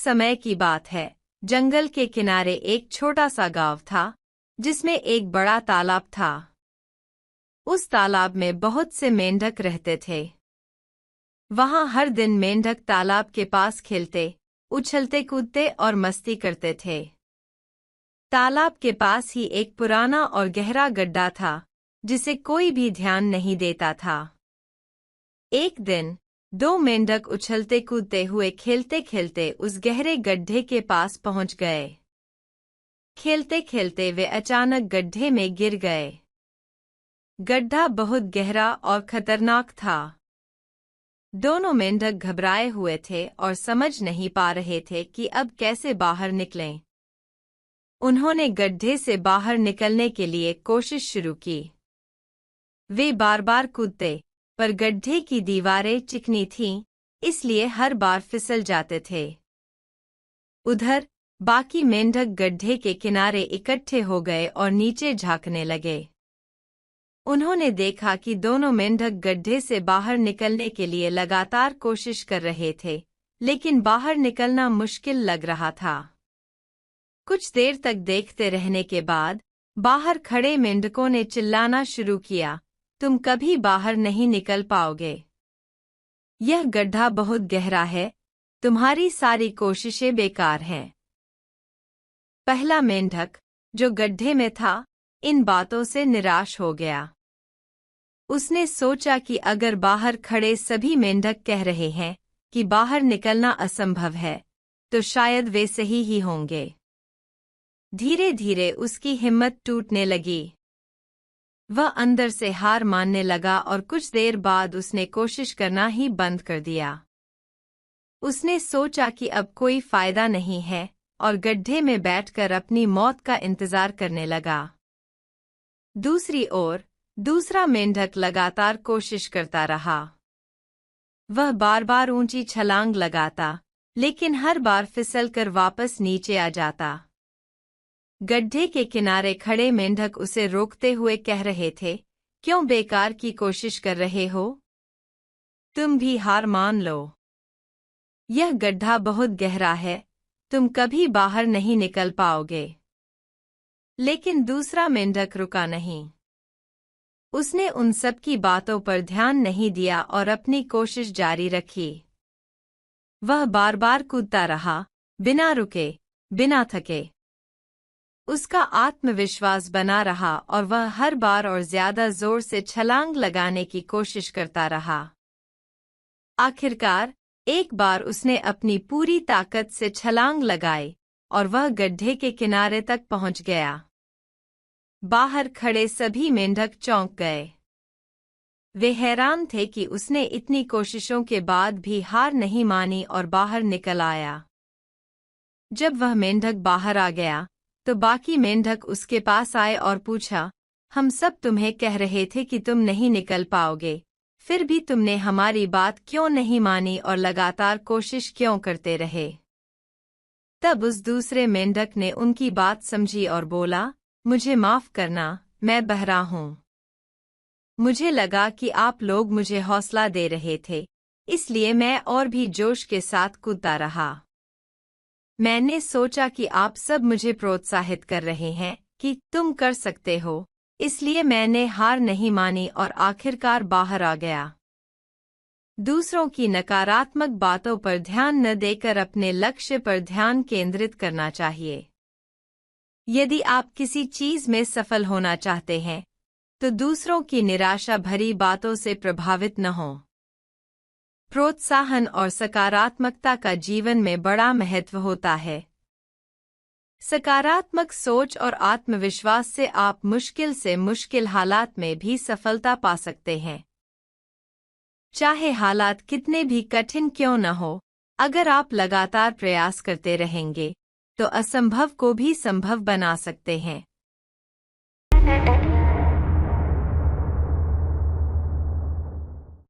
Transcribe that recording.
समय की बात है। जंगल के किनारे एक छोटा सा गांव था, जिसमें एक बड़ा तालाब था। उस तालाब में बहुत से मेंढक रहते थे। वहां हर दिन मेंढक तालाब के पास खेलते, उछलते कूदते और मस्ती करते थे। तालाब के पास ही एक पुराना और गहरा गड्ढा था, जिसे कोई भी ध्यान नहीं देता था। एक दिन दो मेंढक उछलते कूदते हुए खेलते खेलते उस गहरे गड्ढे के पास पहुंच गए। खेलते खेलते वे अचानक गड्ढे में गिर गए। गड्ढा बहुत गहरा और खतरनाक था। दोनों मेंढक घबराए हुए थे और समझ नहीं पा रहे थे कि अब कैसे बाहर निकलें। उन्होंने गड्ढे से बाहर निकलने के लिए कोशिश शुरू की। वे बार बार कूदते, पर गड्ढे की दीवारें चिकनी थीं, इसलिए हर बार फिसल जाते थे। उधर बाकी मेंढक गड्ढे के किनारे इकट्ठे हो गए और नीचे झांकने लगे। उन्होंने देखा कि दोनों मेंढक गड्ढे से बाहर निकलने के लिए लगातार कोशिश कर रहे थे, लेकिन बाहर निकलना मुश्किल लग रहा था। कुछ देर तक देखते रहने के बाद बाहर खड़े मेंढकों ने चिल्लाना शुरू किया, तुम कभी बाहर नहीं निकल पाओगे। यह गड्ढा बहुत गहरा है, तुम्हारी सारी कोशिशें बेकार हैं। पहला मेंढक, जो गड्ढे में था, इन बातों से निराश हो गया। उसने सोचा कि अगर बाहर खड़े सभी मेंढक कह रहे हैं कि बाहर निकलना असंभव है, तो शायद वे सही ही होंगे। धीरे धीरे उसकी हिम्मत टूटने लगी। वह अंदर से हार मानने लगा और कुछ देर बाद उसने कोशिश करना ही बंद कर दिया। उसने सोचा कि अब कोई फायदा नहीं है और गड्ढे में बैठकर अपनी मौत का इंतजार करने लगा। दूसरी ओर दूसरा मेंढक लगातार कोशिश करता रहा। वह बार बार ऊंची छलांग लगाता, लेकिन हर बार फिसलकर वापस नीचे आ जाता। गड्ढे के किनारे खड़े मेंढक उसे रोकते हुए कह रहे थे, क्यों बेकार की कोशिश कर रहे हो? तुम भी हार मान लो। यह गड्ढा बहुत गहरा है, तुम कभी बाहर नहीं निकल पाओगे। लेकिन दूसरा मेंढक रुका नहीं। उसने उन सब की बातों पर ध्यान नहीं दिया और अपनी कोशिश जारी रखी। वह बार बार कूदता रहा, बिना रुके, बिना थके। उसका आत्मविश्वास बना रहा और वह हर बार और ज्यादा जोर से छलांग लगाने की कोशिश करता रहा। आखिरकार एक बार उसने अपनी पूरी ताकत से छलांग लगाई और वह गड्ढे के किनारे तक पहुंच गया। बाहर खड़े सभी मेंढक चौंक गए। वे हैरान थे कि उसने इतनी कोशिशों के बाद भी हार नहीं मानी और बाहर निकल आया। जब वह मेंढक बाहर आ गया, तो बाकी मेंढक उसके पास आए और पूछा, हम सब तुम्हें कह रहे थे कि तुम नहीं निकल पाओगे, फिर भी तुमने हमारी बात क्यों नहीं मानी और लगातार कोशिश क्यों करते रहे? तब उस दूसरे मेंढक ने उनकी बात समझी और बोला, मुझे माफ करना, मैं बहरा हूँ। मुझे लगा कि आप लोग मुझे हौसला दे रहे थे, इसलिए मैं और भी जोश के साथ कूदता रहा। मैंने सोचा कि आप सब मुझे प्रोत्साहित कर रहे हैं कि तुम कर सकते हो, इसलिए मैंने हार नहीं मानी और आखिरकार बाहर आ गया। दूसरों की नकारात्मक बातों पर ध्यान न देकर अपने लक्ष्य पर ध्यान केंद्रित करना चाहिए। यदि आप किसी चीज में सफल होना चाहते हैं, तो दूसरों की निराशा भरी बातों से प्रभावित न हों। प्रोत्साहन और सकारात्मकता का जीवन में बड़ा महत्व होता है। सकारात्मक सोच और आत्मविश्वास से आप मुश्किल से मुश्किल हालात में भी सफलता पा सकते हैं। चाहे हालात कितने भी कठिन क्यों न हो, अगर आप लगातार प्रयास करते रहेंगे, तो असंभव को भी संभव बना सकते हैं।